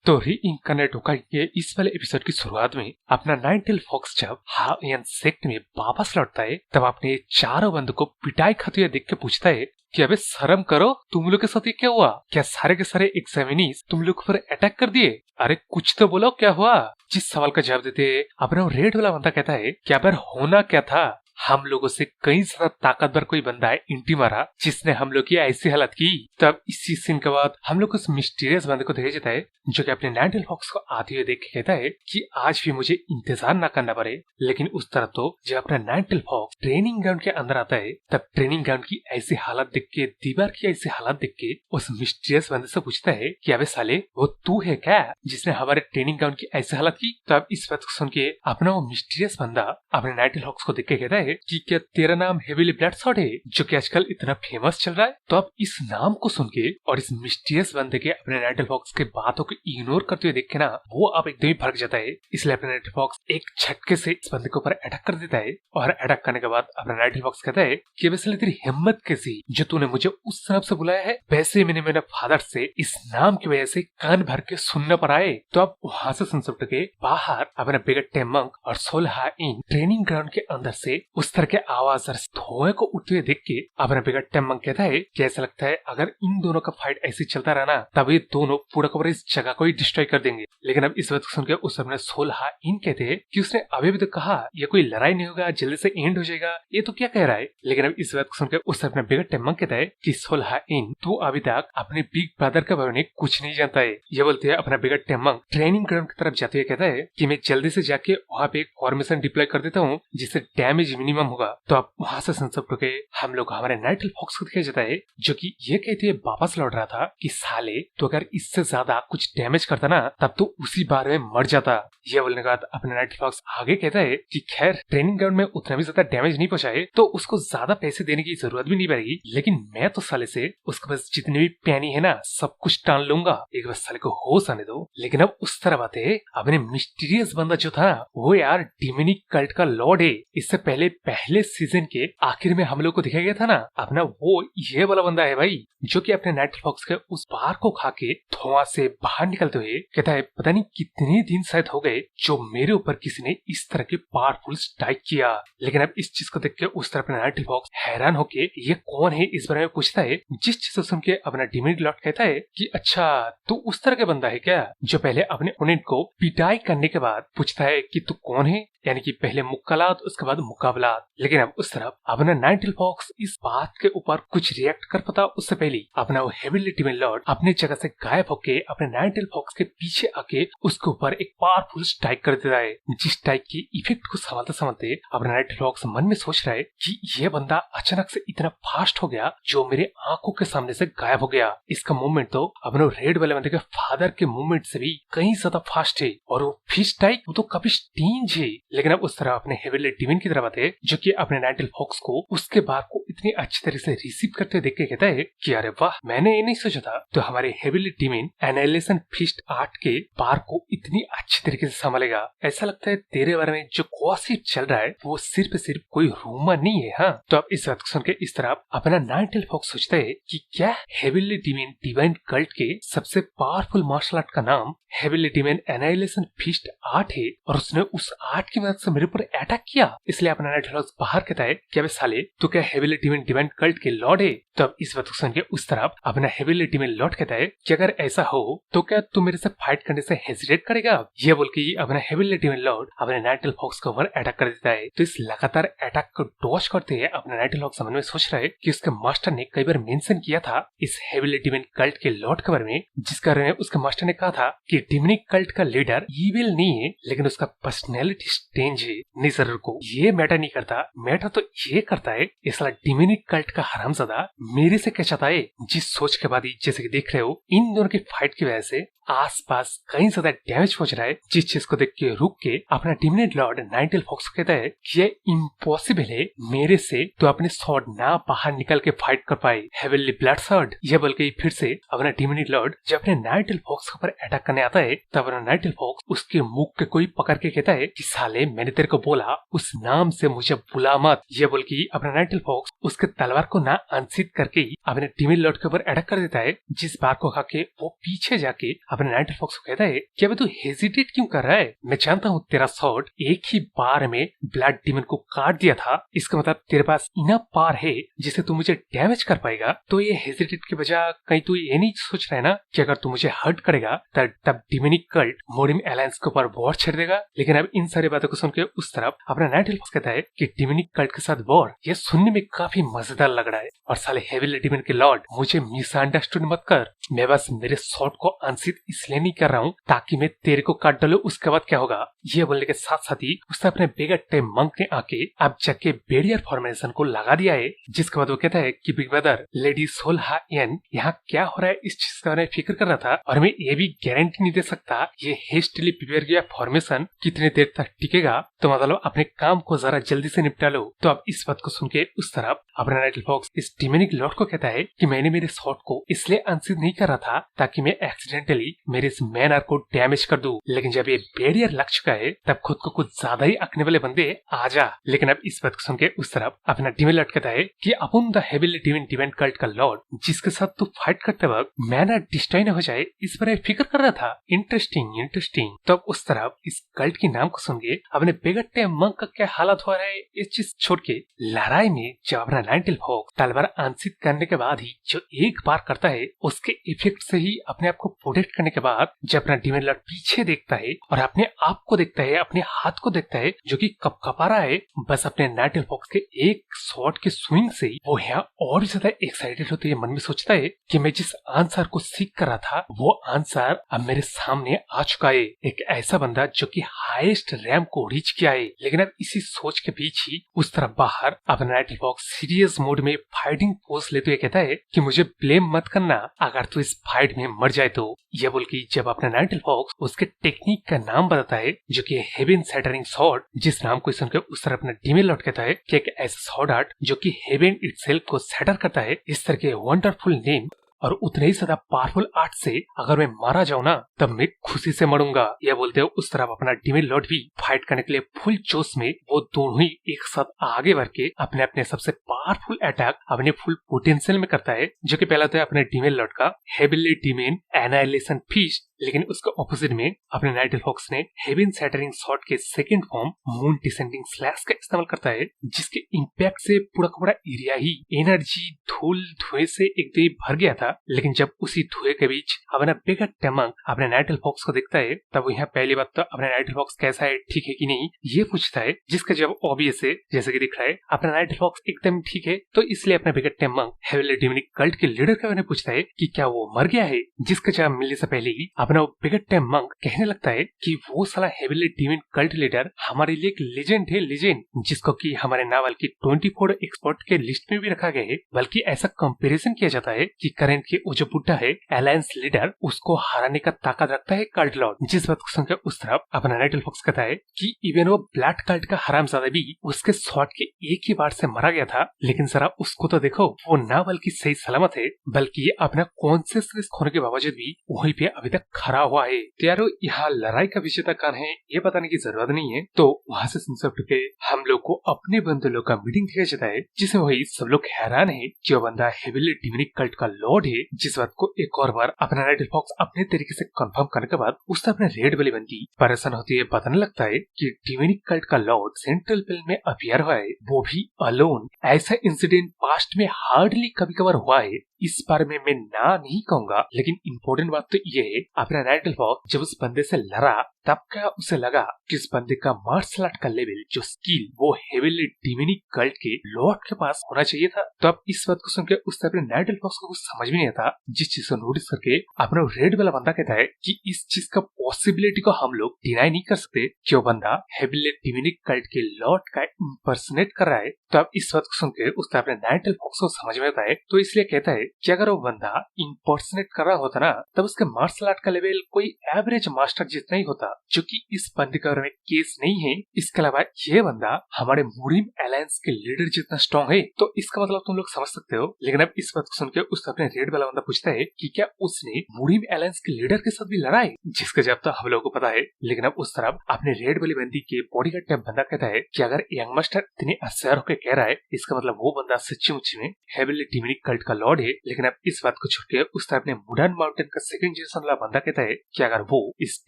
तो रीइंकार्नेट होकर के इस वाले एपिसोड की शुरुआत में अपना नाइनटेल फॉक्स जब हायन सेक्ट में वापस लौटता है तब अपने चारों बंदों को पिटाई खाते हुए देख के पूछता है कि अबे शर्म करो, तुम लोग के साथ ये क्या हुआ? क्या सारे के सारे एग्जामिनीज तुम लोग पर अटैक कर दिए? अरे कुछ तो बोलो, क्या हुआ? जिस सवाल का जवाब देते अपना रेड वाला बंदा कहता है कि अबे होना क्या था, हम लोगों से कई ज्यादा ताकतवर कोई बंदा है इंटीमारा जिसने हम लोग की ऐसी हालत की। तब इसी सीन के बाद हम लोग उस मिस्टीरियस बंदे को देखा जाता है जो कि अपने नाइनटेल फॉक्स को आते हुए देख के कहता है कि आज भी मुझे इंतजार ना करना पड़े। लेकिन उस तरफ तो जब अपना नाइनटेल फॉक्स ट्रेनिंग ग्राउंड के अंदर आता है तब ट्रेनिंग ग्राउंड की ऐसी हालत देख के, दीवार की ऐसी हालत देख के उस मिस्टीरियस बंदे से पूछता है कि अबे साले वो तू है क्या जिसने हमारे ट्रेनिंग ग्राउंड की ऐसी हालत की? तब इस बात को सुन के अपना वो मिस्टीरियस बंदा अपने नाइनटेल फॉक्स को देख के कहता है कि क्या तेरा नाम हेविली ब्लडसॉर्ड है जो कि आजकल इतना फेमस चल रहा है? तो अब इस नाम को सुन के और इस मिस्टीरियस बंदे के अपने नाइनटेल फॉक्स के बातों को इग्नोर करते हुए देख के ना वो अब एकदम ही भड़क जाता है। इसलिए अपने नाइनटेल फॉक्स एक झटके से इस बंदे के ऊपर अटैक कर देता है और अटैक करने के बाद अपना नाइनटेल फॉक्स कहता है कि वैसे तेरी हिम्मत कैसी जो तूने मुझे उस तरफ से बुलाया है, वैसे मैंने मेरे फादर से इस नाम की वजह से कान भर के सुनने पर आए। तो अब वहां से सुन सकते के बाहर अपना बिगट टेमंग और सोलहा इन ट्रेनिंग ग्राउंड के अंदर से उस तरह के आवाज और धुएं को उठते हुए देख के अपना बिगट टेमंग कहता है कि ऐसा लगता है अगर इन दोनों का फाइट ऐसे चलता रहा ना तब ये दोनों पूरा का पूरा इस जगह को ही डिस्ट्रॉय कर देंगे। लेकिन अब इस बात को सुनकर उस अपने सोलहा इन कहते हैं कि उसने अभी भी तो कहा ये कोई लड़ाई नहीं होगा, जल्दी से एंड हो जाएगा, ये तो क्या कह रहा है? लेकिन अब इस बात को सुनकर उस अपने बिगट टेमंग कहता है कि सोलहा इन तू अभी तक अपने बिग ब्रदर के बारे में कुछ नहीं जानता है। ये बोलते हैं अपना बिगट टेमंग ट्रेनिंग ग्राउंड की तरफ जाते हुए कहता है कि मैं जल्दी से जाके वहाँ पे एक फॉर्मेशन डिप्लॉय कर देता हूँ जिससे डैमेज मिनिमम होगा। तो अब वहाँ से सुन सकते के हम लोग हमारे नाइनटेल फॉक्स को दिखाया जाता है जो कि ये कहते हुए वापस लौट रहा था कि साले तो अगर इससे ज्यादा कुछ डैमेज करता ना तब तो उसी बार में मर जाता। ये बोलने के बाद अपने नाइनटेल फॉक्स आगे कहता है कि खैर ट्रेनिंग ग्राउंड में उतना भी ज्यादा डैमेज नहीं पहुंचाए तो उसको ज्यादा पैसे देने की जरूरत भी नहीं पड़ेगी, लेकिन मैं तो साले से उसके पास जितने भी पैनी है ना सब कुछ टान लूंगा, एक बार साले को होश आने दो। लेकिन अब उस तरह बात है अपने मिस्टीरियस बंदा जो था वो यार डिमोनिक कल्ट का लॉर्ड है। इससे पहले सीजन के आखिर में हम लोग को दिखाया गया था ना अपना वो ये वाला बंदा है भाई जो कि अपने नाइनटेल फॉक्स के उस बार को खा के धुआं से बाहर निकलते हुए कहता है पता नहीं कितने दिन शायद हो गए जो मेरे ऊपर किसी ने इस तरह के पावरफुल स्ट्राइक किया। लेकिन अब इस चीज को देख के उस तरह अपना नाइनटेल फॉक्स हैरान होके ये कौन है इस बारे में पूछता है, जिस चीज को सुन के अपना डिमोनिक लॉर्ड कहता है कि अच्छा तू उस तरह का बंदा है क्या जो पहले अपने ओपोनेंट को पिटाई करने के बाद पूछता है कि तू कौन है, यानी कि पहले मुक्कालात उसके बाद मुकाबला। लेकिन अब उस तरफ अपना नाइनटेल फॉक्स इस बात के ऊपर कुछ रिएक्ट कर पाता उससे पहले अपना वो हेविली डिमन लॉर्ड अपनी जगह से गायब होके अपने नाइनटेल फॉक्स के पीछे आके उसके ऊपर एक पावरफुल स्ट्राइक कर देता है। जिस स्ट्राइक की इफेक्ट को संभालते संभालते अपना नाइनटेल फॉक्स मन में सोच रहा है कि ये बंदा अचानक से इतना फास्ट हो गया जो मेरे आंखों के सामने से गायब हो गया। इसका मूवमेंट तो अपने रेड वाले बंदे के फादर के मूवमेंट से भी कहीं ज्यादा फास्ट है और वो फिश स्ट्राइक वो तो काफी स्टींज है। लेकिन अब उस तरह अपने हेविली डिमन की तरफ आते जो कि अपने नाइनटेल फॉक्स को उसके बार को इतनी अच्छी तरह से रिसीव करते देख के कहता है कि अरे वाह मैंने ये नहीं सोचा था तो हमारे heavily demon annihilation fist art के बार को इतनी अच्छी तरीके से संभालेगा। ऐसा लगता है तेरे बारे में जो गॉसिप चल रहा है वो सिर्फ कोई रूमर नहीं है। हाँ तो अब इस बात को सुन के इस तरह अपना नाइनटेल फॉक्स सोचता है कि क्या हेविली डिमन डिवाइन कल्ट के सबसे पावरफुल मार्शल आर्ट का नाम heavily demon annihilation fist art है और उसने उस आर्ट की मदद से मेरे ऊपर अटैक किया। इसलिए अपना नाइनटेल फॉक्स बाहर कहता है कि अबे साले तो क्या हेविली डिमन डिवाइन कल्ट के लॉर्ड है? तो अब इस बात को सुन के उस तरफ अपना हेविली डिमन लॉर्ड कहता है कि अगर ऐसा हो तो क्या तू मेरे से फाइट करने से हेजिटेट करेगा? ये बोल के अपना हेविली डिमन लॉर्ड अपने नाइनटेल फॉक्स के ऊपर अटैक कर देता है। तो इस लगातार अटैक को डॉज करते हुए अपना नाइनटेल फॉक्स मन में सोच रहा है कि उसके मास्टर ने कई बार मेंशन किया था इस हेविली डिमन कल्ट के लॉर्ड के बारे में, जिस कारण में उसके मास्टर ने कहा था कि डिमनिक कल्ट का लीडर ईविल नहीं है लेकिन उसका पर्सनैलिटी स्ट्रेंज है। नहीं सर को ये मैटर नहीं करता, मैटर तो ये करता है इस डिमनिक कल्ट का हरामजादा मेरे से क्या चाहता है। जिस सोच के बाद जैसे कि देख रहे हो इन दोनों की फाइट की वजह से आसपास कहीं ज्यादा डैमेज पहुंच रहा है। जिस चीज को देख के रुक के अपना डिमनिक लॉर्ड नाइनटेल फॉक्स कहता है कि ये इम्पॉसिबल है मेरे से तो अपने स्वॉर्ड ना बाहर निकल के फाइट कर पाए हेविली ब्लडसॉर्ड। ये बोल के फिर से अपना डिमनिक लॉर्ड जब अपने नाइनटेल फॉक्स के ऊपर अटैक करने आता है तब अपना नाइनटेल फॉक्स उसके मुख के कोई पकड़ के कहता है कि साले साले मैंने तेरे को बोला उस नाम से मुझे बुला मत। ये बोल के अपना नाइटल फॉक्स उसके तलवार को ना अनसीट करके ही अपने टीमिन लॉर्ड के ऊपर अटैक कर देता है। जिस बार को खा के वो पीछे जाके अपने नाइटल फॉक्स को कहता है कि अबे तू हेजिटेट क्यों कर रहा है, मैं जानता हूँ तेरा स्वॉर्ड एक ही बार में ब्लड डीमन को काट दिया था, इसका मतलब तेरे पास इनफ पावर है जिसे तू मुझे डैमेज कर पाएगा। तो ये हेजिटेट के बजाय कहीं तू ये नहीं सोच रहा है ना कि अगर तू मुझे हर्ट करेगा तब डिमोनिक कल्ट मोडिम अलायंस के ऊपर वॉर छेड़ देगा। लेकिन अब इन सारी बातों को सुन के उस तरफ अपना नाइटल फॉक्स कहता है कि डिमोनिक कल्ट के साथ वॉर, ये सुनने में काफी मजेदार लग रहा है। और साले हेवी डीमन के लॉर्ड मुझे मिसअंडरस्टूड मत कर, मैं बस मेरे शॉट को अनसीट इसलिए नहीं कर रहा हूँ ताकि मैं तेरे को काट डालू, उसके बाद क्या होगा। ये बोलने के साथ साथ ही उसने अपने बेगट्टे मंक ने आके अब जाके बेरियर फॉर्मेशन को लगा दिया है। जिसके बाद वो कहता है कि बिग ब्रदर लेडी सोलहायन यहाँ क्या हो रहा है इस चीज का मैं फिक्र कर रहा था, और मैं ये भी गारंटी नहीं दे सकता ये हेस्टली प्रिपेयर किया फॉर्मेशन कितने देर तक टिकेगा, तो मतलब अपने काम को जरा जल्दी से निपटा लो। तो अब इस बात को सुन के उस तरफ अपना नाइटल फॉक्स इस डिमोनिक लॉर्ड को कहता है कि मैंने मेरे शॉट को इसलिए अनसीट नहीं कर रहा था ताकि मैं एक्सीडेंटली मेरे इस मैन आर्क को डैमेज कर दूं, लेकिन जब ये बैरियर लग चुका है तब खुद को कुछ ज्यादा ही अकने वाले बंदे आ जा। लेकिन अब इस बात को सुन के उस तरफ अपना डिमन लॉर्ड कहता है कि अपन द हेवीली डिमन कल्ट का लॉर्ड जिसके साथ तू फाइट करते वक्त मैन आर्क डिस्ट्रॉय न हो जाए इस पर फिक्र कर रहा था। इंटरेस्टिंग। तो अब उस तरफ इस कल्ट के नाम को सुन के अपने बेगट्टे मंक का क्या हालत हो रहा है इस चीज छोड़ के लड़ाई में जब अपना नाइटल फॉक्स तलवार अनसीट करने के बाद ही जो एक बार करता है उसके इफेक्ट से ही अपने आप को प्रोटेक्ट करने के बाद जब अपना डिमन लॉर्ड पीछे देखता है और अपने आप को देखता है, अपने हाथ को देखता है जो कि कपकपा रहा है, बस अपने नाइटल फॉक्स के एक शॉट के स्विंग से वो यहाँ और भी ज्यादा एक्साइटेड होते मन में सोचता है कि मैं जिस आंसर को सीख कर रहा था वो आंसर अब मेरे सामने आ चुका है। एक ऐसा बंदा जो कि हाईएस्ट रैंक को रीच किया है। लेकिन अब इसी सोच के बीच ही उस तरफ बाहर अपना नाइटल फॉक्स सीरियस मोड में फाइटिंग पोज लेते हुए कहता है कि मुझे ब्लेम मत करना अगर तू इस फाइट में मर जाए तो। यह बोल के जब अपना नाइटल फॉक्स उसके टेक्निक का नाम बताता है जो कि हेवन सैटरिंग स्वॉर्ड, जिस नाम को सुनकर उस तरफ अपना डिमन लॉर्ड कहता है कि एक ऐसा स्वॉर्ड आर्ट जो कि हेवन इटसेल्फ को सैटर करता है। इस तरह के वंडरफुल नेम और उतने ही ज्यादा पावरफुल आर्ट से अगर मैं मारा जाऊं ना तब मैं खुशी से मरूंगा। यह बोलते हुए उस तरफ अपना डिमन लॉर्ड भी फाइट करने के लिए फुल जोश में वो दोनों ही एक साथ आगे बढ़ के अपने अपने सबसे पावरफुल अटैक अपने फुल पोटेंशियल में करता है, जो कि पहला था अपने डिमन लॉर्ड का हेविली डिमन एनाइलेशन फीस्ट। लेकिन उसके ऑपोजिट में अपने नाइटल फॉक्स ने हेवन सैटरिंग शॉट के second form moon descending slash का इस्तेमाल करता है, जिसके इम्पैक्ट से पूरा का पूरा एरिया ही एनर्जी धूल धुएं से एकदम भर गया था। लेकिन जब उसी धुएं के बीच अपना बेगट्टे मंक अपने नाइटल फॉक्स को देखता है तब वो यहाँ पहली बात तो अपना नाइटल फॉक्स कैसा है, ठीक है कि नहीं, ये पूछता है, जिसका जवाब ऑब्वियस है, जैसे कि दिख रहा है अपना नाइटल फॉक्स एकदम ठीक है। तो इसलिए अपने बेगट्टे मंक हेविली डिमोनिक कल्ट के लीडर के बारे में पूछता है कि क्या वो मर गया है, जिसका जवाब मिलने से पहले ही अपना बेगट्टे मंक कहने लगता है कि वो साला हेविली डिमन कल्ट लीडर हमारे लिए एक लेजेंड है, लेजेंड, जिसको कि हमारे नावल की 24 एक्सपर्ट के लिस्ट में भी रखा गया है। बल्कि ऐसा कंपैरिजन किया जाता है कि करंट के वो जो बुड्ढा है अलायंस लीडर उसको हराने का ताकत रखता है कल्ट लॉर्ड। जिस बात को सुनकर उस तरफ अपना नाइटल फॉक्स कहता है कि इवन वो ब्लड कल्ट का हरामजादा भी उसके शॉट के एक ही बार से मारा गया था, लेकिन जरा उसको तो देखो, वो ना बल्कि सही सलामत है बल्कि अपना कॉन्शियसनेस खोने के बावजूद भी वहीं पे अभी तक खड़ा हुआ है। तो यारो यहाँ लड़ाई का विजेता कौन है ये बताने की जरूरत नहीं है। तो वहाँ से सुन के हम लोग को अपने बंदे लोग का मीटिंग दिखाई जाता है, जिसमें वही सब लोग हैरान है कि वो बंदा हेविली डिमोनिक कल्ट का लॉर्ड है। जिस बात को एक और बार अपना नाइटल फॉक्स अपने तरीके से कंफर्म करने के बाद उसने अपने रेड वाली बंदी परेशान होती है बताने लगता है कि डिमोनिक कल्ट का लॉर्ड सेंट्रल फिल्म में अपियर हुआ है, वो भी अलोन। ऐसा इंसिडेंट पास्ट में हार्डली कभी कभार हुआ है, इस बारे में मैं ना नहीं कहूंगा, लेकिन इम्पोर्टेंट बात तो ये है अपना नाइटल फॉक्स जब उस बंदे से लड़ा तब क्या उसे लगा कि इस बंदे का मार्शल आर्ट का लेवल जो स्किल वो हेविली डिमोनिक कल्ट के लॉर्ड के पास होना चाहिए था। तो अब इस बात को सुनकर उससे अपने नाइटल फॉक्स को कुछ समझ में नहीं आता, जिस चीज को नोटिस करके अपना रेड वाला बंदा कहता है कि इस चीज का पॉसिबिलिटी को हम लोग डिनाई नहीं कर सकते कि वो बंदा हेविली डिमोनिक कल्ट के लॉर्ड का इम्पर्सनेट कर रहा है। तो अब इस बात को सुनकर उसने अपने नाइटल फॉक्स को समझ में आता है, तो इसलिए कहता है कि अगर वो बंदा इम्पर्सनेट कर रहा होता ना तब उसके मार्शल आर्ट का लेवल कोई एवरेज मास्टर जितना ही होता। जो कि इस बंदे के बारे में केस नहीं है। इसके अलावा ये बंदा हमारे मुरीम अलायंस के लीडर जितना स्ट्रॉन्ग है, तो इसका मतलब तुम लोग समझ सकते हो। लेकिन अब इस बात को सुनकर उससे अपने रेड वाला बंदा पूछता है कि क्या उसने मुरीम अलायंस के लीडर के साथ भी लड़ा है, जिसका जवाब तो हम लोग को पता है। लेकिन अब उस तरफ अपने रेड वाली बंदी के बॉडीगार्ड का बंदा कहता है कि अगर यंग मास्टर इतने असर होकर कह रहा है, इसका मतलब वो बंदा सच्ची मुच्ची में हेविली डिमोनिक कल्ट का लॉर्ड है। लेकिन अब इस बात को छोड़ के उस तरफ अपने मुडान माउंटेन का सेकंड जनरेशन वाला बंदा कहता है कि अगर वो इस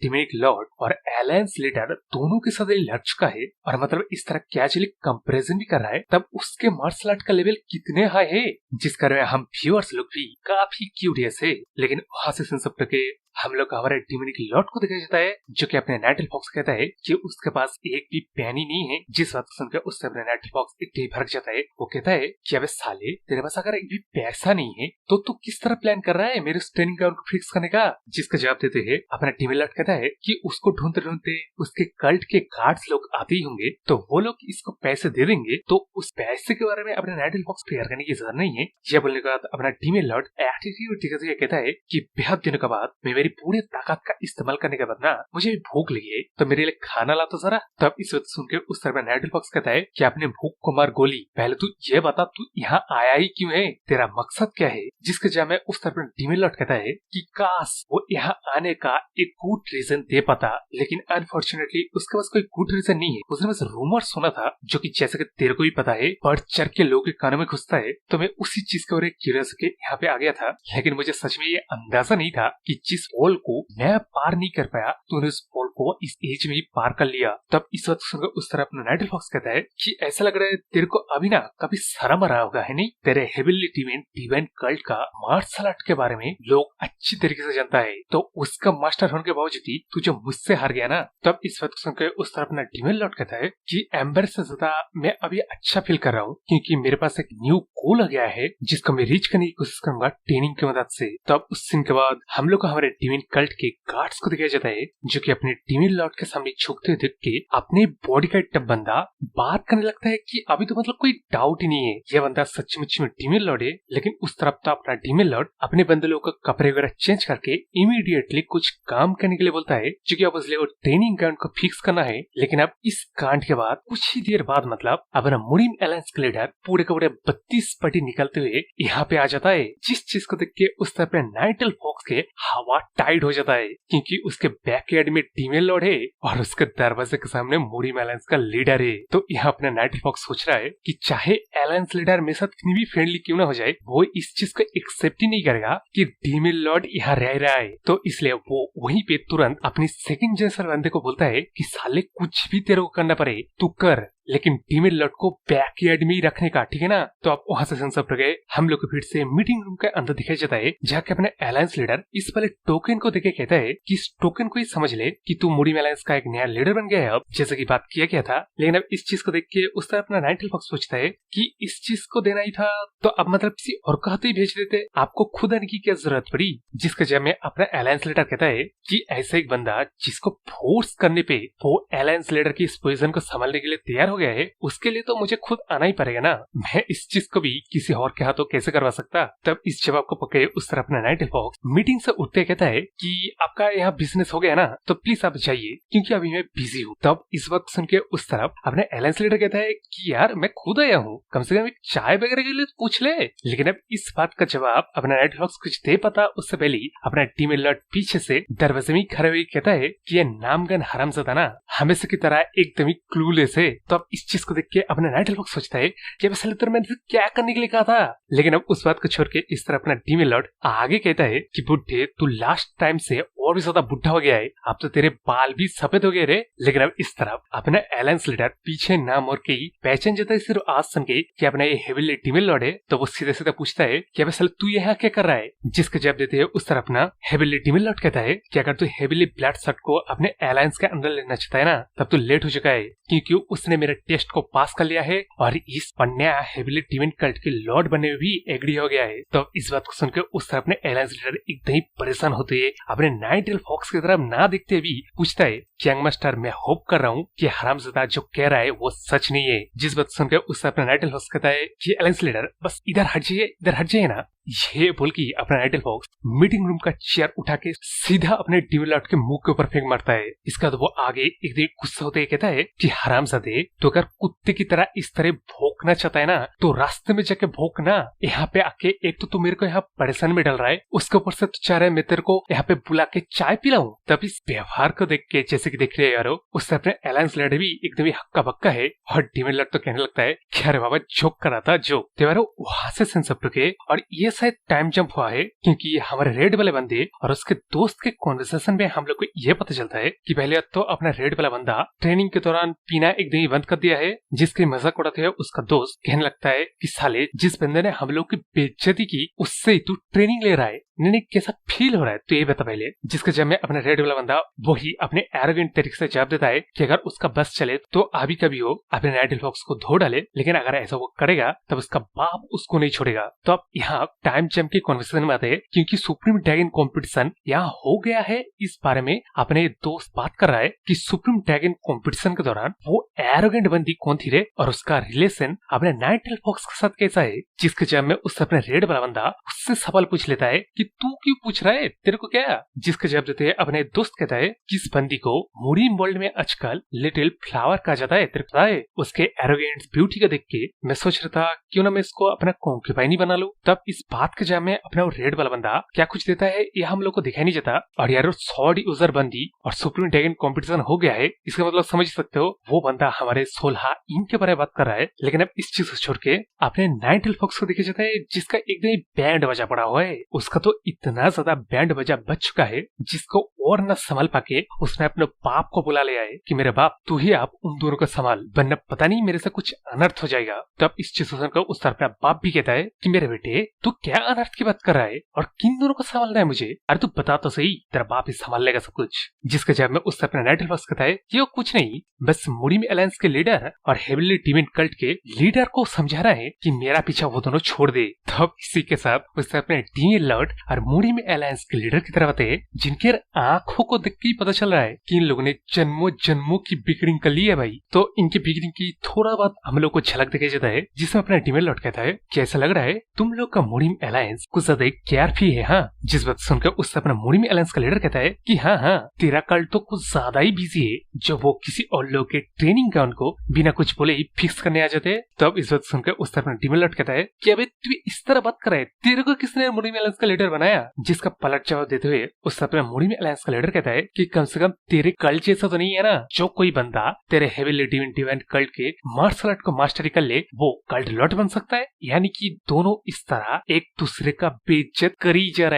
डिमोनिक लॉर्ड और अलायंस लीडर दोनों के साथ लड़ चुका है और मतलब इस तरह कैजुअली कंपैरिजन भी कर रहा है, तब उसके मार्शल आर्ट का लेवल कितने हाई है, जिस कारण हम व्यूअर्स लोग भी काफी क्यूरियस है। लेकिन वहां से सुन सकते के हम लोग हमारे डिमोनिक लॉर्ड को दिखाया जाता है, जो कि अपने नाइटल फॉक्स कहता है कि उसके पास एक भी पैनी नहीं है। जिस बात को सुनकर उससे अपने नाइटल फॉक्स इतने भड़क जाता है। वो कहता है कि अबे साले, तेरे पास अगर एक भी पैसा नहीं है तो तू किस तरह प्लान कर रहा है मेरे ट्रेनिंग ग्राउंड को फिक्स करने का। जिसका जवाब देते हैं अपना डिमोनिक लॉर्ड कहता है कि उसको ढूंढते ढूंढते उसके कल्ट के गार्ड्स लोग आते ही होंगे, तो वो लोग इसको पैसे दे देंगे, तो उस पैसे के बारे में अपने नाइटल फॉक्स क्लियर करने की जरूरत नहीं है। यह बोलने के बाद अपना डिमोनिक लॉर्ड एटीट्यूड दिखाते हुए कहता है कि बेहद दिनों के बाद मैं मेरी पूरी ताकत का इस्तेमाल करने के बाद ना मुझे भी भूख लगी है, तो मेरे लिए खाना ला तो जरा। तब इस वक्त सुनकर उस तरफ नाइटल फॉक्स कहता है कि अपने भूख को मार गोली, पहले तू ये बता तू यहाँ आया ही क्यों है, तेरा मकसद क्या है। जिसके जवाब में उस तरफ डिमोनिक लॉर्ड कहता है कि काश वो यहाँ आने का एक गुड रीजन दे पाता, लेकिन अनफॉर्चुनेटली उसके पास कोई गुड रीजन नहीं है। उसने बस रूमर सुना था, जो कि जैसे कि तेरे को भी पता है बढ़ चढ़ के लोगों के कानों में घुसता है, तो मैं उसी चीज के बारे में क्यूरियस के यहाँ पे आ गया था। लेकिन मुझे सच में ये अंदाजा नहीं था कि जिस वॉल को मैं पार नहीं कर पाया तूने उस वॉल को इस एज में ही पार कर लिया। तब इस वक्त सुनकर उस तरफ अपना नाइटल फॉक्स कहता है कि ऐसा लग रहा है तेरे को अभी ना कभी शर्म आ रहा होगा, है नहीं? तेरे हेविली डिवाइन कल्ट का मार्शल आर्ट के बारे में लोग अच्छी तरीके से जानता है, तो उसका मास्टर होने के बावजूद भी तू जो मुझसे हार गया ना। तब इस वक्त सुनकर उस तरफ अपना डिमोनिक लॉर्ड कहता है कि एम्बर से ज्यादा मैं अभी अच्छा फील कर रहा हूँ, क्योंकि मेरे पास एक न्यू गोल आ गया है जिसको मैं रीच करने की कोशिश करूंगा ट्रेनिंग की मदद से। तब उस सीन के बाद हम लोग को हमारे डिवाइन कल्ट के गार्ड्स को दिखाया जाता है, जो कि अपने डिमोनिक लॉर्ड के सामने झुकते देख के अपने बॉडी का टब बंदा बात करने लगता है कि अभी तो मतलब कोई डाउट ही नहीं है ये बंदा सचमुच में डिमोनिक लॉर्ड है। लेकिन उस तरफ तो अपना डिमोनिक लॉर्ड अपने बंदे लोगों का कपड़े वगैरह चेंज करके इमीडिएटली कुछ काम करने के लिए बोलता है, जो कि अब उसने वो ट्रेनिंग ग्राउंड को फिक्स करना है। लेकिन अब इस कांड के बाद कुछ ही देर बाद मतलब अपना मुरीम अलायंस के लीडर पूरे के पूरे 32 पट्टी निकलते हुए यहाँ पे आ जाता है। जिस चीज को देख के उस तरफ नाइटल फॉक्स के हवा टाइट हो जाता है, क्योंकि उसके बैकयार्ड में डिमोनिक लॉर्ड है और उसके दरवाजे के सामने मुरीम अलायंस का लीडर है। तो यहाँ अपना नाइटल फॉक्स सोच रहा है कि चाहे अलायंस लीडर मेरे साथ कितनी भी फ्रेंडली क्यों ना हो जाए, वो इस चीज को एक्सेप्ट ही नहीं करेगा कि डिमोनिक लॉर्ड यहाँ रह रहा है। तो इसलिए वो वहीं पे तुरंत अपनी सेकंड जनरेशन बंदे को बोलता है कि साले कुछ भी तेरे को करना पड़े तू कर, लेकिन डिमोनिक लॉर्ड को बैकयार्ड में ही रखने का, ठीक है ना? तो आप वहां से सब गए। हम लोग को फिर से मीटिंग रूम के अंदर दिखाई जाता है, जहाँ के अपने अलायंस लीडर इस वाले टोकन को देखे कहता है कि इस टोकन को ही समझ ले कि तू मुरीम अलायंस का एक नया लीडर बन गया है अब, जैसे की बात किया गया था। लेकिन अब इस चीज को देख के उस तरह अपना नाइटल फॉक्स सोचता है कि इस चीज को देना ही था तो अब मतलब किसी और को हाथ ही भेज देते, आपको खुद आने की क्या जरूरत पड़ी। जिसके जब में अपना अलायंस लीडर कहता है कि ऐसा एक बंदा जिसको फोर्स करने पे वो अलायंस लीडर की इस पोजीशन को संभालने के लिए तैयार हो गया है, उसके लिए तो मुझे खुद आना ही पड़ेगा ना। मैं इस चीज को भी किसी और के हाथों कैसे करवा सकता। तब इस जवाब को पकड़े उस तरफ अपना नाइटल फॉक्स मीटिंग से उठते कहता है कि आपका यहाँ बिजनेस हो गया ना, तो प्लीज आप जाइए क्योंकि अभी मैं बिजी हूँ। तब इस वक्त सुन के उस तरफ अपने अलायंस लीडर कहता है कि यार मैं खुद आया हूँ, कम से कम एक चाय वगैरह के लिए पूछ ले। लेकिन अब इस बात का जवाब अपना नाइटल फॉक्स कुछ दे पाता उससे पहले अपना डिमोनिक लॉर्ड पीछे से दरवाजे में खड़े हुए कहता है कि ये नामगन हरामजादा ना हमेशा की तरह एकदम ही क्लूलेस है। तो अब इस चीज को देख के अपना नाइटल फॉक्स सोचता है कि अब साले मैंने क्या करने के लिए कहा था। लेकिन अब उस बात को छोड़ के इस तरह अपना डिमोनिक लॉर्ड आगे कहता है कि बुड्ढे तू लास्ट टाइम से और भी ज्यादा बुढ़ा हो गया है, अब तो तेरे बाल भी सफेद हो गए रे। लेकिन अब इस तरफ अपना अलायंस लीडर पीछे ना मोड़ के ही पहचान जाता है सिर्फ आज सुन के कि अपना ये हेविली डिमोनिक लॉर्ड है। तो वो सीधा सीधा पूछता है कि अब साले तू यहाँ क्या कर रहा है। जिसके जवाब देते हैं उस तरफ अपना हेविली डिमोनिक लॉर्ड कहता है कि अगर तू हेविली ब्लड शॉट को अपने अलायंस के अंदर लेना चाहता है ना, तब तू लेट हो चुका है, क्योंकि उसने मेरे टेस्ट को पास कर लिया है और इस पन्या हेविली डिमोनिक कल्ट के लॉर्ड बनने में भी एग्री हो गया है। तो इस बात को सुनकर उस तरफ अपने अलायंस लीडर एकदम ही परेशान होते हुए अपने नाइटल फॉक्स की तरफ ना देखते भी पूछता है यंग मास्टर मैं होप कर रहा हूँ कि हरामजादा जो कह रहा है वो सच नहीं है। जिस बात सुनकर उससे अपना नाइट एल्फ कहता है कि अलायंस लीडर बस इधर हट जाइए ना। ये बोल के अपना नाइट एल्फ मीटिंग रूम का चेयर उठा के सीधा अपने डीमन लॉर्ड के मुंह के ऊपर फेंक मारता है। इसका तो वो आगे एकदम गुस्सा होते कहता है कि हरामजादे तो अगर कुत्ते की तरह इस तरह भौंकना चाहता है ना तो रास्ते में जाके भौंकना, यहाँ पे आके एक तो तू मेरे को यहाँ परेशान में डाल रहा है, उसके ऊपर से तू चाह रहा है मैं तेरे को यहाँ पे बुला के चाय पिलाऊं। तब इस व्यवहार को देख के जैसे कि देख रहे यारो उससे अपने अलायंस लीडर भी एकदम ही हक्का बक्का है और डीमन लॉर्ड तो कहने लगता है कि अरे बाबा जोक करा था जो तेवारो वहां से सेंस अप रुके और ये शायद टाइम जंप हुआ है क्योंकि हमारे रेड वाले बंदे और उसके दोस्त के कॉन्वर्सेशन में हम लोग को ये पता चलता है कि पहले तो अपना रेड वाला बंदा ट्रेनिंग के दौरान पीना एकदम ही बंद कर दिया है, जिसकी मजाक उड़ाते हुए उसका दोस्त कहने लगता है कि साले जिस बंदे ने हम लोग की बेइज्जती की उससे ही तू ट्रेनिंग ले रहा है, नहीं कैसा फील हो रहा है तो ये बता पहले। जिसके जब में अपना रेड वाला बंदा वही अपने एरोगेंट तरीके से जवाब देता है कि अगर उसका बस चले तो अभी कभी हो अपने नाइट एल्फ को धो डाले, लेकिन अगर ऐसा वो करेगा तब उसका बाप उसको नहीं छोड़ेगा। तो अब यहाँ टाइम जंप की कॉन्वर्सेशन में आते हैं क्योंकि सुप्रीम ड्रैगन कॉम्पिटिशन यहाँ हो गया है। इस बारे में अपने दोस्त बात कर रहा है कि सुप्रीम ड्रैगन कॉम्पिटिशन के दौरान वो एरोगेंट बंदी कौन थी रे और उसका रिलेशन अपने नाइट एल्फ के साथ कैसा है। जिसके जब में उससे अपने रेड वाला बंदा उससे सवाल पूछ लेता है कि तू क्यों पूछ रहा है, तेरे को क्या। जिसका जवाब देते हैं अपने दोस्त कहता है कि इस बंदी को मूरीन वर्ल्ड में आजकल लिटिल फ्लावर कहा जाता है, तेरे को पता है। उसके एरोगेंट ब्यूटी को देख के मैं सोच रहा था क्यों ना मैं इसको अपना कॉन्क्यूपाइन बना लूं। तब इस बात के जवाब में अपना रेड वाला बंदा क्या कुछ देता है यह हम लोग को दिखाई नहीं जाता। और यार सॉर्ड यूजर बंदी और सुप्रीम ड्रैगन कॉम्पिटिशन हो गया है, इसका मतलब समझ सकते हो वो बंदा हमारे 16 इनके बारे में बात कर रहा है। लेकिन अब इस चीज को छोड़ के अपने नाइट एल्फ को देखा जाता है जिसका एकदम बैंड बजा पड़ा हुआ है। उसका तो इतना ज्यादा बैंड बजा बच चुका है जिसको और न संभाल पाके उसने अपने बाप को बुला लिया है कि मेरे बाप तू ही आप उन दोनों को संभाल, वरना पता नहीं मेरे से कुछ अनर्थ हो जाएगा। तब इस चीज को उस तरफ अपना बाप भी कहता है कि मेरे बेटे तू क्या अनर्थ की बात कर रहा है और किन दोनों को संभालना है मुझे, अरे तू बता तो सही, तेरा बाप ही संभाल लेगा सब कुछ। जिसके जवाब में उससे अपना नाइट एल्फ कहता है कि वो कुछ नहीं, बस मुड़ीम अलायंस के लीडर और हेविली डिविन कल्ट के लीडर को समझा रहा है कि मेरा पीछा वो दोनों छोड़ दे। तब इसी के साथ उससे अपने डिविन लॉर्ड और मुड़ीम अलायंस के लीडर की तरफ आते हैं जिनके आंखों को देख के ही पता चल रहा है कि इन लोगों ने जन्मों जन्मों की बिगड़िंग कर ली है भाई। तो इनकी बिगड़िंग की थोड़ा बहुत हम लोग को झलक दिखाई जाता है जिसमें अपना डिविन लॉर्ड कहता है कि ऐसा लग रहा है तुम लोग का मुड़ीम अलायंस कुछ ज्यादा केयरफ्री है। हाँ, जिस बात सुनकर उससे अपना मुड़ीम अलायंस का लीडर कहता है कि हाँ तेरा कल्ट तो कुछ ज्यादा ही बिजी है, जो वो किसी और लोग के ट्रेनिंग ग्राउंड को बिना कुछ बोले ही फिक्स करने आ जाते हैं। तब इस बात सुनकर उससे अपना डिविन लॉर्ड कहता है कि अबे तू इस तरह बात कर रहा है, तेरे को किसने मुड़ीम अलायंस का लीडर बनाया। जिसका पलट जवाब देते हुए उससे अपना मुड़ीम अलायंस का लीडर कहता है कि कम से कम तेरे कल्ट जैसा तो नहीं है ना, जो कोई बंदा तेरे हेविली डिवाइन कल्ट के मार्शल आर्ट को मास्टरी कर ले वो कल्ट लॉर्ड बन सकता है। यानी कि दोनों इस तरह एक दूसरे का बेइज्जत करी जा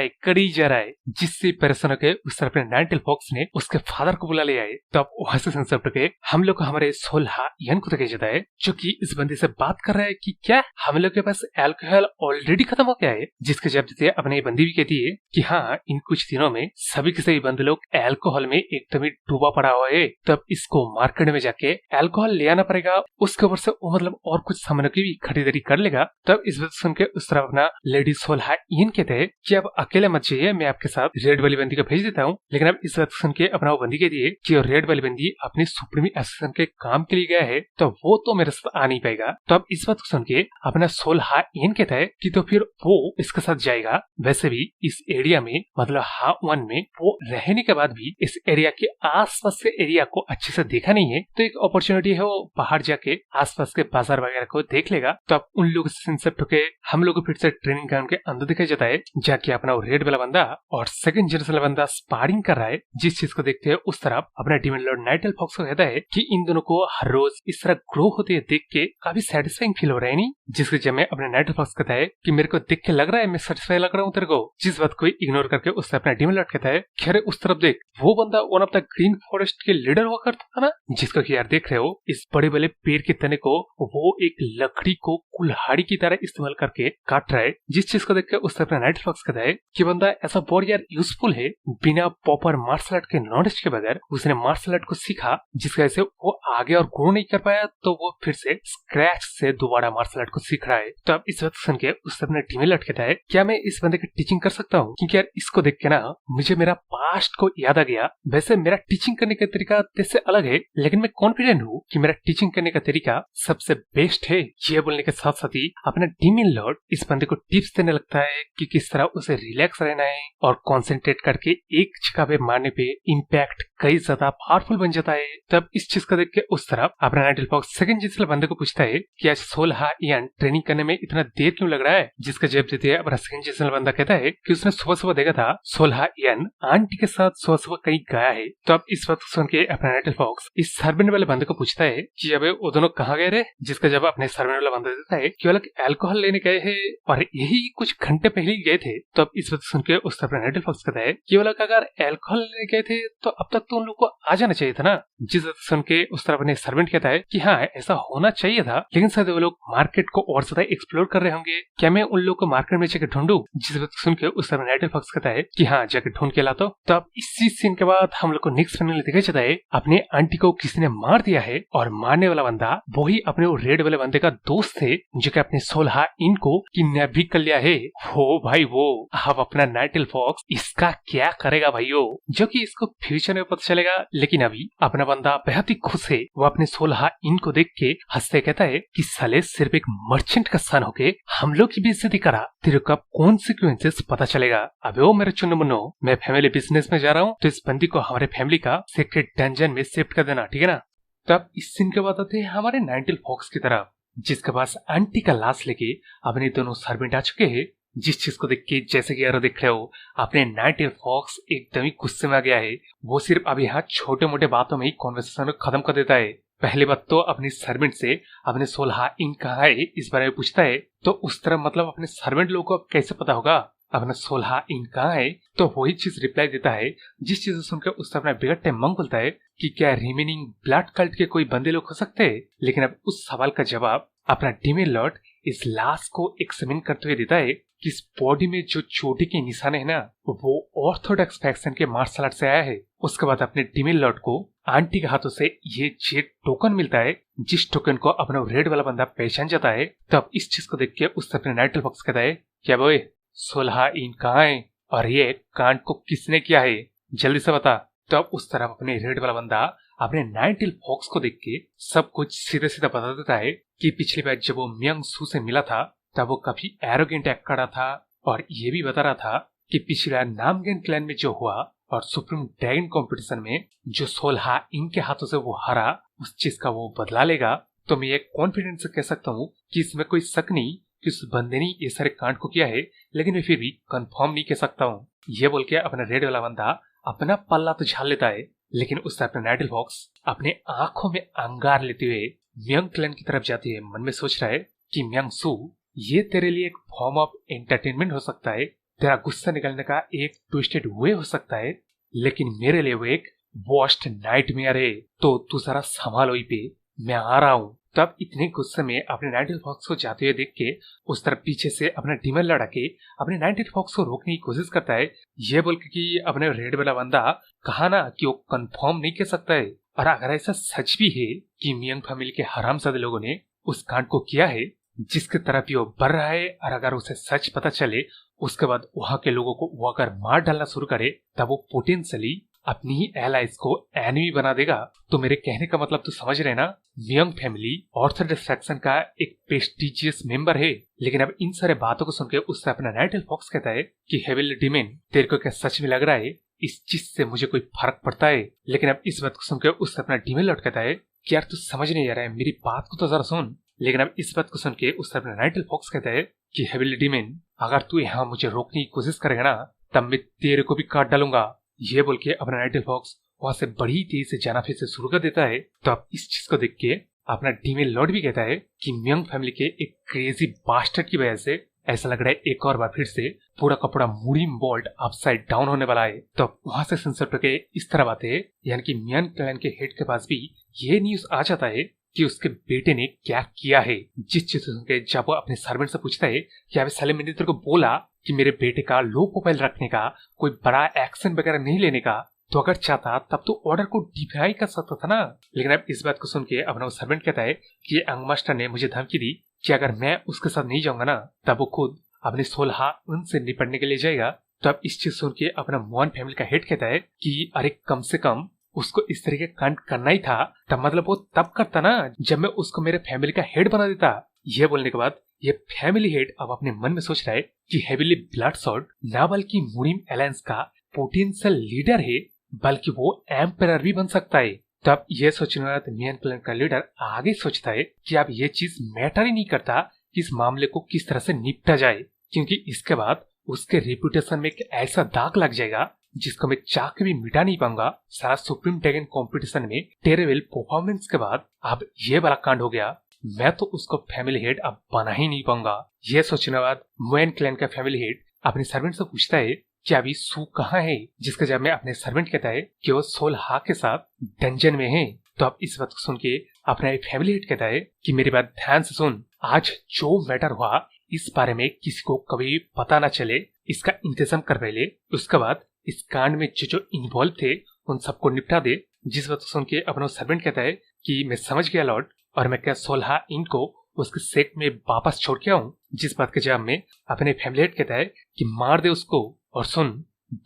रहा है जिससे परेशान होकर उस तरह अपने नाइट एल्फ ने उसके फादर को बुला लिया है। तब वहां से संसप्ट के हम लोग को हमारे 16 यन को देखा जाता है जो कि इस बंदे से बात कर रहा है कि क्या हम लोग के पास अल्कोहल ऑलरेडी खत्म हो गया है। जिसके जवाब देते अपने बंदी भी कहती है कि हाँ, इन कुछ दिनों में सभी के सभी बंदे लोग अल्कोहल में एकदम ही डूबा पड़ा हुआ है, तब इसको मार्केट में जाके अल्कोहल ले आना पड़ेगा, उसके ऊपर से वो मतलब और कुछ सामानों की भी खरीदारी कर लेगा। तब इस बात सुन के उस तरफ अपना लेडी 16 इन कहते हैं कि अब अकेले मत जाइए, मैं आपके साथ रेड वाली बंदी को भेज देता हूँ। लेकिन अब इस बात सुन के अपना वो बंदी कहती है कि रेड वाली बंदी अपनी सुप्रीम एसोसिएशन के काम के लिए गया है तो वो तो मेरे साथ आ नहीं पाएगा। तो अब इस बात को सुन के अपना 16 इन कहता है कि तो फिर वो इसके साथ जाएगा। वैसे भी इस एरिया में मतलब वन में वो रहने के बाद भी इस एरिया के आसपास के एरिया को अच्छे से देखा नहीं है, तो एक अपॉर्चुनिटी है वो बाहर जाके आसपास के बाजार वगैरह को देख लेगा। तो अब उन लोग से होके हम लोग को फिर से ट्रेनिंग ग्राउंड के अंदर दिखाई जाता है जाके अपना रेड वाला बंदा और सेकंड जनरेशन वाला बंदा स्पारिंग कर रहा है। जिस चीज को देखते हैं उस तरफ अपना डिविन लॉर्ड नाइट एल्फ को कहता है कि इन दोनों को हर रोज इस तरह ग्रो होते देख के काफी सेटिस्फाइंग फील हो रहा है नहीं। जिसके जब में अपने नाइट एल्फ कहता है कि मेरे को देख के लग रहा है मैं सेटिस्फाई लग रहा हूँ तेरे को। जिस बात को इग्नोर करके उससे अपना डिविन लॉर्ड कहता है कि अरे उस तरफ देख, वो बंदा one of the green forest के लीडर हुआ करता था ना, जिसको कि यार देख रहे हो इस बड़े बड़े पेड़ के तने को वो एक लकड़ी को कुल्हाड़ी की तरह इस्तेमाल करके काट रहा है। जिस चीज को देख के उससे अपना नाइट एल्फ कहता है कि बंदा ऐसा बहुत यार यूजफुल है, बिना प्रॉपर मार्शल आर्ट के नॉलेज के बगैर उसने मार्शल आर्ट को सीखा जिसकी वजह से वो आगे और ग्रो नहीं कर पाया तो वो फिर से स्क्रैच से दोबारा मार्शल आर्ट को सीख रहा है। तो अब इस वक्त सुन के उससे अपने टीम में लटकता है, क्या मैं इस बंदे की टीचिंग कर सकता हूँ? क्योंकि यार इसको देख के ना मुझे मेरा पास्ट को याद आ गया। वैसे मेरा टीचिंग करने का तरीका तेरे अलग है, लेकिन मैं कॉन्फिडेंट हूँ कि मेरा टीचिंग करने का तरीका सबसे बेस्ट है। ये बोलने के साथ साथ ही अपना डीमन लॉर्ड इस बंदे को टिप्स देने लगता है कि किस तरह उसे रिलैक्स रहना है और कॉन्सेंट्रेट करके एक जगह पे मारने पे इम्पैक्ट कई ज्यादा पावरफुल बन जाता है। तब इस चीज को देख के उस तरफ अपना नाइटिल फॉक्स सेकंड जिसले बंदे को पूछता है कि आज 16 ईयन ट्रेनिंग करने में इतना देर क्यों लग रहा है? जिसका जवाब देते है अपना सेकंड जिसले बंदा कहता है कि उसने सुबह सुबह देखा था 16 ईयन आंटी के साथ सुबह सुबह कहीं गया है। तो अब इस वक्त सुन के अपना नाइटिल फॉक्स इस सर्वेंट वाले बंदे को पूछता है कि अबे वो दोनों कहाँ गए रे? जिसका जवाब अपने सर्वेंट वाला बंदा देता है कि वो लोग अल्कोहल लेने गए हैं और यही कुछ घंटे पहले ही गए थे। तो अब इस वक्त सुन के उस अपना नाइटिल फॉक्स कहता है कि वो लोग अगर अल्कोहल लेने गए थे तो अब तक तो उन लोग को आ जाना चाहिए था ना। जिस वक्त सुन के उस तरफ अपने सर्वेंट कहता है कि हाँ ऐसा होना चाहिए था, लेकिन शायद वो लोग मार्केट को और ज्यादा एक्सप्लोर कर रहे होंगे। क्या मैं उन लोग को मार्केट में जाकर ढूंढूं? जिस वक्त सुन के उस तरफ नाइटिल फॉक्स कहता है कि हाँ जाकर ढूंढ के ला। तो अब इसी सीन के बाद हम लोग को नेक्स्ट फाइनल दिखाई जाता है अपने आंटी को किसी ने मार दिया है और मारने वाला बंदा वही अपने वो रेड वाले बंदे का दोस्त थे जो कि अपने 16 इनको किडनैप भी कर लिया है। हो भाई वो अब अपना नाइटिल फॉक्स इसका क्या करेगा भाइयों, जो कि इसको फ्यूचर में पता चलेगा। लेकिन अभी अपना बंदा बेहद ही खुश है। वो अपने 16 इनको देख के हंसते कहता है कि साले सिर्फ एक मर्चेंट का सन होके हम लोग की बेइज्जती करा, तेरे को अब कॉन्सिक्वेंसेस पता चलेगा। अबे ओ मेरे चुन्नू मुन्नो, मैं फैमिली बिजनेस में जा रहा हूँ तो इस बंदी को हमारे फैमिली का सीक्रेट डंजन में शिफ्ट कर देना, ठीक है ना। तब इस सीन के बाद आते हैं हमारे नाइटिल फॉक्स की तरफ, जिसके पास आंटी का लाश लेके अपने दोनों सर्वेंट आ चुके हैं। जिस चीज को देख के जैसे कि यार देख रहे हो अपने नाइटिल फॉक्स एकदम ही गुस्से में आ गया है। वो सिर्फ अभी यहाँ छोटे मोटे बातों में ही कॉन्वर्सेशन खत्म कर देता है। पहली बात तो अपने सर्वेंट से अपने 16 इंक कहाँ है इस बारे में पूछता है। तो उस तरह मतलब अपने सर्वेंट लोगों को अब कैसे पता होगा अपना 16 इंक कहाँ है? तो वही चीज रिप्लाई देता है जिस चीज सुनकर उससे अपना बिगड़ते मंग बोलता है कि क्या रिमेनिंग ब्लड कल्ट के कोई बंदे लोग हो सकते हैं? लेकिन अब उस सवाल का जवाब अपना डीमन लॉर्ड इस लाश को एक्समिन करते हुए देता है कि इस बॉडी में जो चोटी के निशान है ना वो ऑर्थोडॉक्स फैक्शन के मार्शल आर्ट से आया है। उसके बाद अपने डीमन लॉर्ड को आंटी के हाथों से ये जेड टोकन मिलता है, जिस टोकन को अपना रेड वाला बंदा पहचान जाता है। तो अब इस चीज को देख के उससे अपने नाइटिल फॉक्स कहता है क्या बोए 16 इंक कहाँ है और ये कांड को किसने किया है, जल्दी से बता। तो अब उस तरफ अपने रेड वाला बंदा अपने नाइटिल फॉक्स को देख के सब कुछ सीधे सीधा बता देता है कि पिछली बार जब वो मियांग सू से मिला था तब वो काफी एरोगेंट एक्ट कर रहा था और ये भी बता रहा था कि पिछला नामगेन क्लैन में जो हुआ और सुप्रीम ड्रैगन कंपटीशन में जो 16 इंक के हाथों से वो हारा उस चीज का वो बदला लेगा। तो मैं ये कॉन्फिडेंस से कह सकता हूँ कि इसमें कोई शक नहीं कि उस बंदे ने ये सारे कांड को किया है, लेकिन मैं फिर भी कंफर्म नहीं कह सकता हूँ। ये बोल के अपना रेड वाला बंदा अपना पल्ला तो झाड़ लेता है, लेकिन उससे अपना नाइटिल फॉक्स अपने आंखों में अंगार लेते हुए मियांग क्लैन की तरफ जाती है। मन में सोच रहा है कि मियांग सू ये तेरे लिए एक फॉर्म ऑफ एंटरटेनमेंट हो सकता है, तेरा गुस्सा निकलने का एक ट्विस्टेड वे हो सकता है, लेकिन मेरे लिए वो एक वर्स्ट नाइटमेयर है। तो तू जरा संभालो ही पे, मैं आ रहा हूँ। तब इतने गुस्से में अपने नाइटिल फॉक्स को जाते हुए देख के उस तरफ पीछे से अपना डीमन लड़ा के अपने नाइटिल फॉक्स को रोकने की कोशिश करता है, ये बोल के कि अपने रेड वाला बंदा कहा ना कि वो कंफर्म नहीं कर सकता है। और अगर ऐसा सच भी है कि मियांग फैमिली के हरामजादे लोगों ने उस कांड को किया है जिसके तरफ वो बढ़ रहा है, और अगर उसे सच पता चले उसके बाद वहां के लोगों को वो अगर मार डालना शुरू करे तब वो पोटेंशियली अपनी ही एलाइज को एनिमी बना देगा। तो मेरे कहने का मतलब तो समझ रहे ना, मियांग फैमिली ऑर्थोडॉक्स फैक्शन का एक प्रेस्टिजियस मेंबर है। लेकिन अब इन सारे बातों को सुनकर उससे अपना नाइटिल फॉक्स कहता है कि हेविल डीमन तेरे को क्या सच में लग रहा है इस चीज से मुझे कोई फर्क पड़ता है? लेकिन अब इस बात को सुनकर उससे अपना डीमन लॉर्ड कहता है कि यार तू समझ नहीं आ रहा है, मेरी बात को तो जरा सुन। लेकिन अब इस बात को सुन के उससे अपना नाइटिल फॉक्स कहता है कि हेविल डीमन अगर तू यहाँ मुझे रोकने की कोशिश करेगा ना तब मैं तेरे को भी काट डालूंगा। ये बोल के अपना नाइटिल फॉक्स वहां से बड़ी तेज से जाना फिर से शुरू कर देता है। तो अब इस चीज को देख के अपना डीमन लॉर्ड भी कहता है कि मियांग फैमिली के एक क्रेजी बास्टर्ड की वजह से ऐसा लग रहा है एक और बार फिर से पूरा का पूरा मूडी बोल्ट अपसाइड डाउन होने वाला है। तो वहां से सेंसर के इस तरह बात है, यानी कि मियांग क्लैन के हेड के पास भी ये न्यूज आ जाता है कि उसके बेटे ने क्या किया है। जिस चीज के जब वो अपने सर्वेंट से पूछता है कि अभी साले मैंने तेरे को बोला कि मेरे बेटे का लो प्रोफाइल रखने का, कोई बड़ा एक्शन वगैरह नहीं लेने का, तो अगर चाहता तब तो ऑर्डर को डिफाई कर सकता था ना। लेकिन अब इस बात को सुन के अपना सर्वेंट कहता है कि यंग मास्टर ने मुझे धमकी दी कि अगर मैं उसके साथ नहीं जाऊंगा ना तब वो खुद अपने 16 उनसे निपटने के लिए जाएगा। तो अब इस चीज सुन के अपना मोहन फैमिली का हेड कहता है कि अरे कम से कम उसको इस तरीके कांड करना ही था, तब मतलब वो तब करता ना जब मैं उसको मेरे फैमिली का हेड बना देता। यह बोलने के बाद ये फैमिली हेड अब अपने मन में सोच रहा है कि हेविली ब्लडसॉर्ड ना बल्कि मुरिम एलायंस का पोटेंशियल लीडर है बल्कि वो एम्परर भी बन सकता है। तब यह सोचने वाला मियान क्लैन का लीडर आगे सोचता है कि अब ये चीज मैटर ही नहीं करता कि इस मामले को किस तरह से निपटा जाए, क्योंकि इसके बाद उसके रेपुटेशन में एक ऐसा दाग लग जाएगा जिसको मैं चाह के भी मिटा नहीं पाऊंगा। सारा सुप्रीम ड्रैगन कंपटीशन में टेरेबल परफॉर्मेंस के बाद अब ये वाला कांड हो गया, मैं तो उसको फैमिली हेड अब बना ही नहीं पाऊंगा। यह सोचने के बाद मोएन क्लैन का फैमिली हेड अपने सर्वेंट से पूछता है कि अभी सू कहाँ है, जिसका जब में अपने सर्वेंट कहता है कि वो 16 के साथ डंजन में है। तो अब इस बात को सुन के अपना फैमिली हेड कहता है कि मेरी बात ध्यान से सुन, आज जो मैटर हुआ इस बारे में किसी को कभी पता ना चले, इसका इंतजाम कर पहले। उसके बाद इस कांड में जो इन्वॉल्व थे उन सबको निपटा दे। जिस बात को सुन के अपना सर्वेंट कहता है कि मैं समझ गया लॉर्ड, और मैं क्या 16 इनको उसके सेक्ट में वापस छोड़ के आऊं। जिस बात के जवाब में अपने फैमिली हेड कहता है कि मार दे उसको, और सुन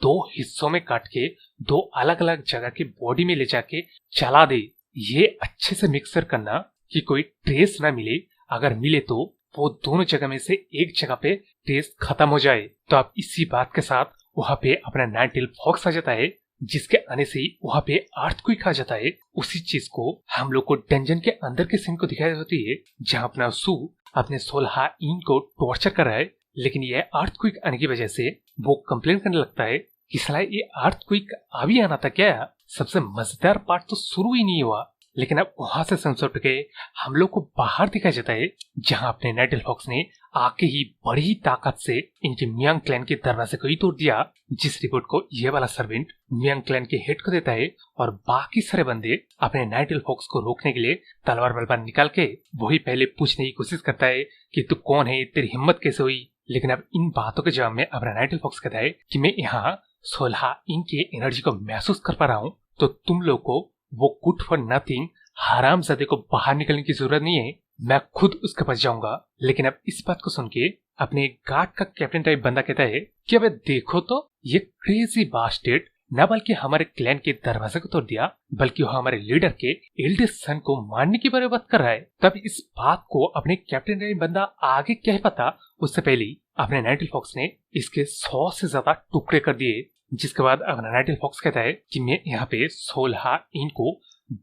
2 हिस्सों में काट के 2 अलग अलग जगह की बॉडी में ले जाके चला दे। ये अच्छे से मिक्सर करना कि कोई ट्रेस ना मिले, अगर मिले तो वो दोनों जगह में से एक जगह पे ट्रेस खत्म हो जाए। तो अब इसी बात के साथ वहां पे अपना नाइनटेल फॉक्स आ जाता है, जिसके आने से ही वहां पे अर्थक्वेक आ जाता है। उसी चीज को हम लोग को डंजन के अंदर के सीन को दिखाई जाती है जहां अपना सू अपने 16 इन को टॉर्चर कर रहा है। लेकिन ये अर्थक्वेक आने की वजह से वो कंप्लेन करने लगता है कि साला ये अर्थक्वेक अभी आना था क्या। सबसे मजेदार पार्ट तो शुरू ही नहीं हुआ। लेकिन अब वहां से सनसेट के हम लोग को बाहर दिखाया जाता है जहां अपने नाइनटेल फॉक्स ने आके ही बड़ी ही ताकत से इनके मियांग क्लैन के दरवाजे को ही तोड़ दिया। जिस रिपोर्ट को ये वाला सर्वेंट मियांग क्लैन के हेड को देता है, और बाकी सारे बंदे अपने नाइनटेल फॉक्स को रोकने के लिए तलवार वलवार निकाल के वही पहले पूछने की कोशिश करता है कि तू कौन है, तेरी हिम्मत कैसे हुई। लेकिन अब इन बातों के जवाब में अपना नाइनटेल फॉक्स कहता है कि मैं यहाँ 16 इनके एनर्जी को महसूस कर पा रहा हूँ, तो तुम लोग को वो गुड फॉर नथिंग हरामजादे को बाहर निकलने की जरूरत नहीं है, मैं खुद उसके पास जाऊंगा। लेकिन अब इस बात को सुन के अपने गार्ड का कैप्टन टाइप बंदा कहता है कि अबे देखो तो ये क्रेजी बास्टेड न बल्कि हमारे क्लैन के दरवाजे को तोड़ दिया, बल्कि वो हमारे लीडर के एल्डेस्ट सन को मारने की बात कर रहा है। तब इस बात को अपने कैप्टन टाइप बंदा आगे क्या पता, उससे पहले अपने नाइनटेल फॉक्स ने इसके 100 से ज्यादा टुकड़े कर दिए। जिसके बाद अपना नाइनटेल फॉक्स कहता है कि मैं यहाँ पे 16 इनको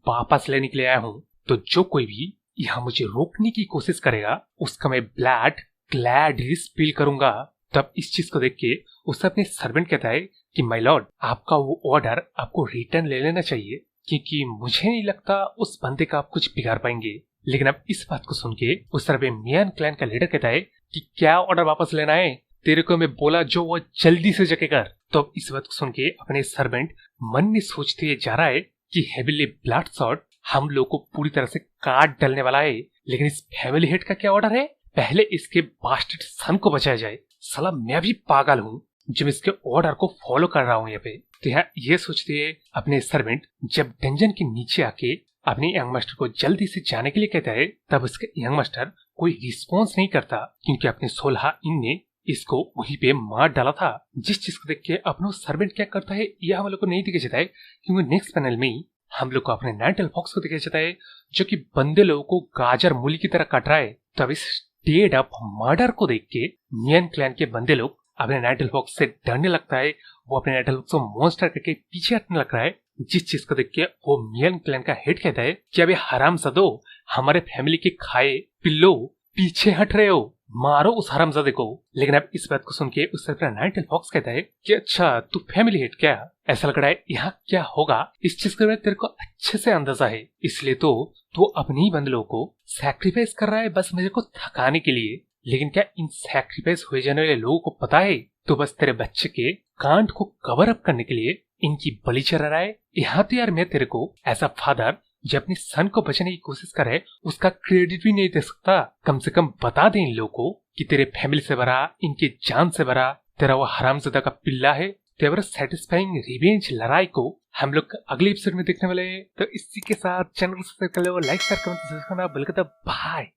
वापस लेने के लिए आया हूँ, तो जो कोई भी यहाँ मुझे रोकने की कोशिश करेगा उसका मैं ब्लड ग्लैडली स्पिल करूंगा। तब इस चीज को देख के उससे अपने सर्वेंट कहता है कि माय लॉर्ड, आपका वो ऑर्डर आपको रिटर्न ले लेना चाहिए, क्योंकि मुझे नहीं लगता उस बंदे का आप कुछ बिगाड़ पाएंगे। लेकिन अब इस बात को सुन के उस तरफ मियान क्लैन का लीडर कहता है कि क्या ऑर्डर वापस लेना है, तेरे को मैं बोला जो वो जल्दी से जगह कर। तो अब इस बात को सुन के अपने सर्वेंट मन में सोचते जा रहा है कि हेविली ब्लडसॉर्ड हम लोग को पूरी तरह से काट डालने वाला है। लेकिन इस फैमिली हेड का क्या ऑर्डर है, पहले इसके बास्टर्ड सन को बचाया जाए। साला मैं भी पागल हूँ जब इसके ऑर्डर को फॉलो कर रहा हूँ यहाँ पे। तो यहाँ ये सोचते हैं अपने सर्वेंट जब डंजन के नीचे आके अपने यंग मास्टर को जल्दी से जाने के लिए कहता है, तब उसके यंग मास्टर कोई रिस्पॉन्स नहीं करता, क्योंकि अपने 16 इन ने इसको वहीं पे मार डाला था। जिस चीज को देख के अपना सर्वेंट क्या करता है यह हम लोग को नहीं दिखाया जाता है, क्योंकि नेक्स्ट पैनल में हम लोग को अपने नाइनटेल फॉक्स को दिखाया जाता है जो कि बंदे लोगों को गाजर मूली की तरह काट रहा है। तब इस स्टेड अप मर्डर को देख के मियान क्लैन के बंदे लोग अपने नाइनटेल फॉक्स से डरने लगता है। वो अपने नाइनटेल फॉक्स को मॉन्स्टर करके पीछे हटने लग रहा है। जिस चीज को देख के वो मियान क्लैन का हेड कहता है कि अबे हरामजादो, हमारे फैमिली के खाए पिल्लो पीछे हट रहे हो, मारो उस हरामजादे को। लेकिन अब इस बात को सुन के उस तरफ नाइनटेल फॉक्स कहता है कि अच्छा तू फैमिली हेड क्या, ऐसा लग रहा है यहाँ क्या होगा इस चीज के बारे में तेरे को अच्छे से अंदाजा है, इसलिए तो तू अपनी बंदलों को सैक्रिफाइस कर रहा है बस मेरे को थकाने के लिए। लेकिन क्या इन सैक्रिफाइस हुए जाने वाले लोगों को पता है तो बस तेरे बच्चे के कांड को कवर अप करने के लिए इनकी बलि चढ़ा रहा है। यहाँ तो यार मैं तेरे को ऐसा फादर जो अपने सन को बचाने की कोशिश करे उसका क्रेडिट भी नहीं दे सकता। कम से कम बता दे इन लोगों को कि तेरे फैमिली से बड़ा, इनके जान से बड़ा तेरा वो हरामजादा का पिल्ला है तेवर सेटिस्फाइंग रिवेंज लड़ाई को हम लोग अगले एपिसोड में देखने वाले हैं। तो इसी के साथ चैनल को सब्सक्राइब कर लो, लाइक शेयर कमेंट करना बिल्कुल। बाय।